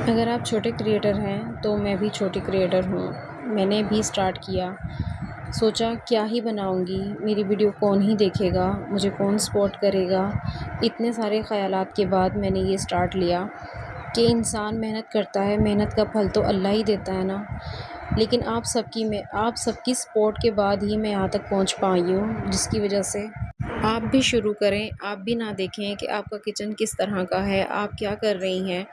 अगर आप छोटे क्रिएटर हैं तो मैं भी छोटी क्रिएटर हूँ। मैंने भी स्टार्ट किया, सोचा क्या ही बनाऊँगी, मेरी वीडियो कौन ही देखेगा, मुझे कौन सपोर्ट करेगा। इतने सारे ख़यालात के बाद मैंने ये स्टार्ट लिया कि इंसान मेहनत करता है, मेहनत का फल तो अल्लाह ही देता है ना। लेकिन आप सबकी सपोर्ट के बाद ही मैं यहाँ तक पहुँच पाई हूँ, जिसकी वजह से आप भी शुरू करें। आप भी ना देखें कि आपका किचन किस तरह का है, आप क्या कर रही हैं।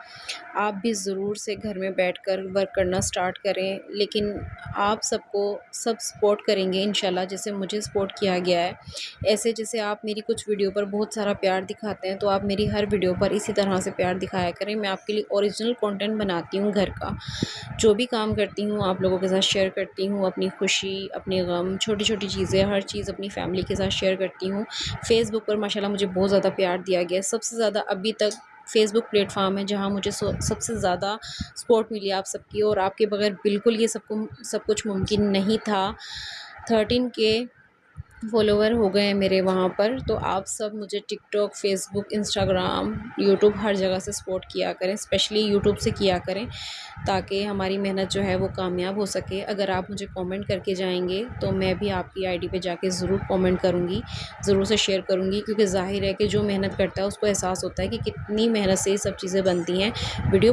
आप भी ज़रूर से घर में बैठकर वर्क करना स्टार्ट करें, लेकिन आप सबको सब सपोर्ट करेंगे इंशाल्लाह, जैसे मुझे सपोर्ट किया गया है। ऐसे जैसे आप मेरी कुछ वीडियो पर बहुत सारा प्यार दिखाते हैं, तो आप मेरी हर वीडियो पर इसी तरह से प्यार दिखाया करें। मैं आपके लिए ओरिजिनल कंटेंट बनाती हूँ घर का। जो भी काम करती हूँ आप लोगों के साथ शेयर करती हूँ, अपनी खुशी, अपने गम, छोटी-छोटी चीज़ें, हर चीज़ अपनी फैमिली के साथ शेयर करती हूँ। फ़ेसबुक पर माशाल्लाह मुझे बहुत ज़्यादा प्यार दिया गया है। सबसे ज़्यादा अभी तक फ़ेसबुक प्लेटफ़ॉर्म है जहाँ मुझे सबसे ज़्यादा सपोर्ट मिली आप सबकी, और आपके बगैर बिल्कुल ये सब कुछ मुमकिन नहीं था। 13 के फॉलोवर हो गए हैं मेरे वहाँ पर। तो आप सब मुझे टिकटॉक, फ़ेसबुक, इंस्टाग्राम, यूट्यूब हर जगह से सपोर्ट किया करें, स्पेशली यूट्यूब से किया करें, ताकि हमारी मेहनत जो है वो कामयाब हो सके। अगर आप मुझे कमेंट करके जाएँगे तो मैं भी आपकी आईडी पे जाके ज़रूर कमेंट करूँगी, ज़रूर से शेयर करूँगी, क्योंकि ज़ाहिर है कि जो मेहनत करता है उसको एहसास होता है कि कितनी मेहनत से ये सब चीज़ें बनती हैं। वीडियो